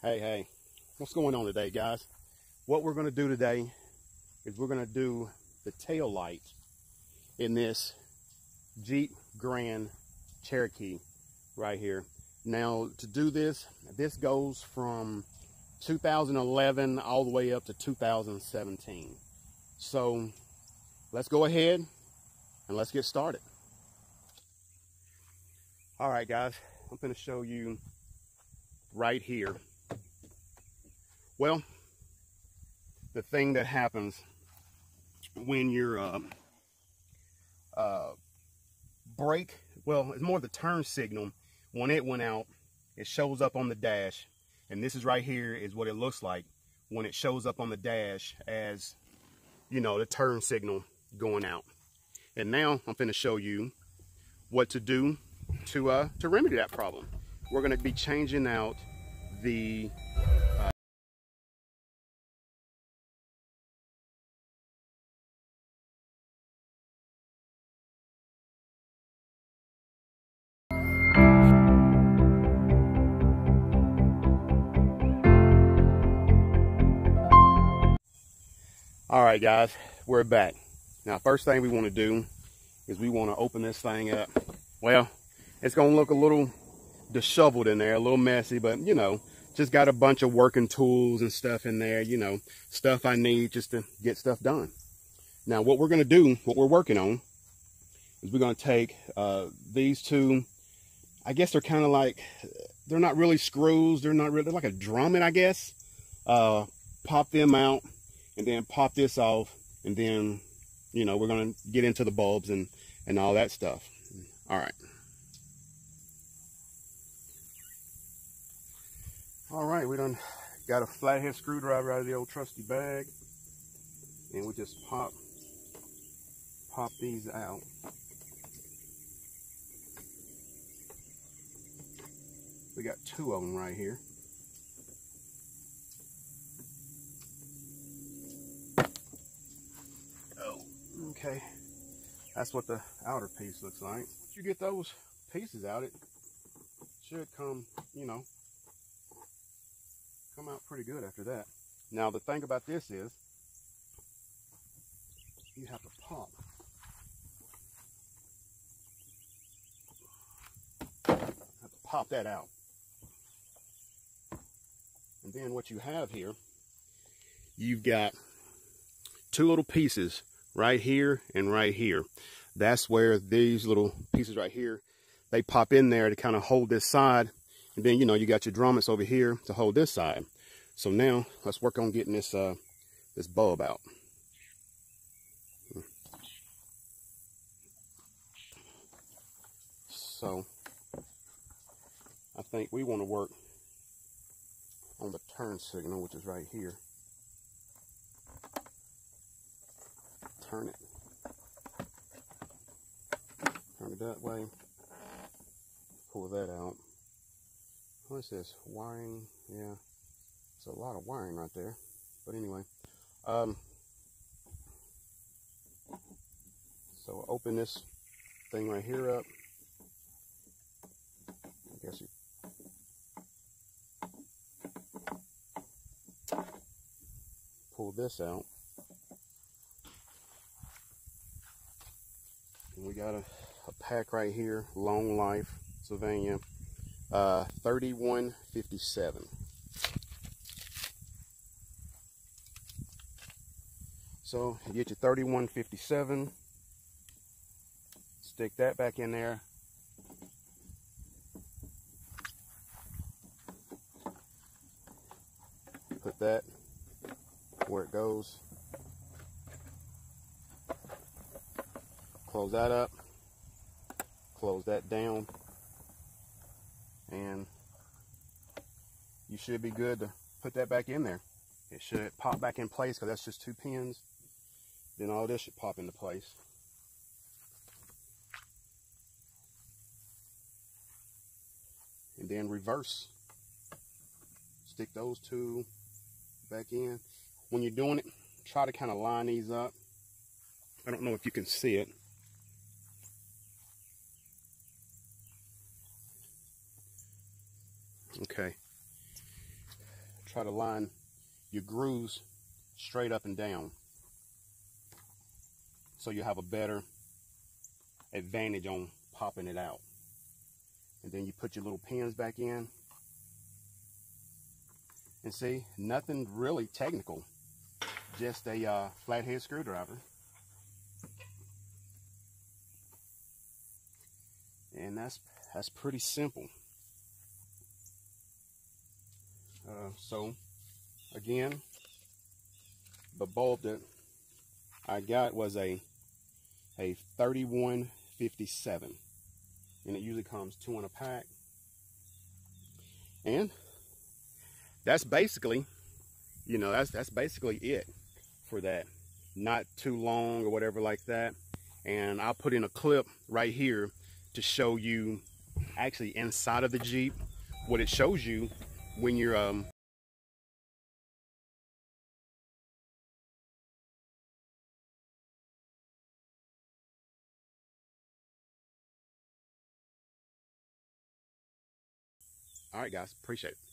Hey, what's going on today, guys? What we're going to do today is we're going to do the tail light in this Jeep Grand Cherokee right here. Now, to do this goes from 2011 all the way up to 2017. So let's go ahead and let's get started. All right, guys, I'm going to show you right here. Well, the thing that happens when your brake, well, it's more the turn signal. When it went out, it shows up on the dash, and this is right here is what it looks like when it shows up on the dash as, you know, the turn signal going out. And now I'm going to show you what to do to remedy that problem. We're going to be changing out the All right, guys, we're back. Now, first thing we want to do is we want to open this thing up. Well, it's going to look a little disheveled in there, a little messy, but, you know, just got a bunch of working tools and stuff in there, you know, stuff I need just to get stuff done. Now, what we're going to do, what we're working on, is we're going to take these two, I guess they're kind of like, they're not really screws, they're like a drumming, I guess. Pop them out. And then pop this off, and then, you know, we're going to get into the bulbs and all that stuff. All right. All right, we done got a flathead screwdriver out of the old trusty bag. And we just pop these out. We got two of them right here. Okay, that's what the outer piece looks like. Once you get those pieces out, it should come, you know, come out pretty good after that. Now, the thing about this is, you have to pop that out. And then what you have here, you've got two little pieces right here and right here. That's where these little pieces right here, they pop in there to kind of hold this side. And then, you know, you got your drummets over here to hold this side. So now let's work on getting this this bulb out. So I think we want to work on the turn signal, which is right here. Turn it that way, pull that out. What is this, wiring? Yeah, it's a lot of wiring right there, but anyway, so open this thing right here up. I guess you pull this out. We got a pack right here, Long Life, Sylvania, 3157. So you get your 3157, stick that back in there. Put that where it goes. Close that up, close that down, and you should be good to put that back in there. It should pop back in place because that's just two pins. Then all this should pop into place. And then reverse. Stick those two back in. When you're doing it, try to kind of line these up. I don't know if you can see it. Okay. try to line your grooves straight up and down, so you have a better advantage on popping it out. And then you put your little pins back in, and see, nothing really technical, just a flathead screwdriver. And that's pretty simple. So again, the bulb that I got was a 3157, and it usually comes 2 in a pack. And that's basically, you know, that's basically it for that. Not too long or whatever like that. And I'll put in a clip right here to show you actually inside of the Jeep what it shows you when you're all right, guys, appreciate it.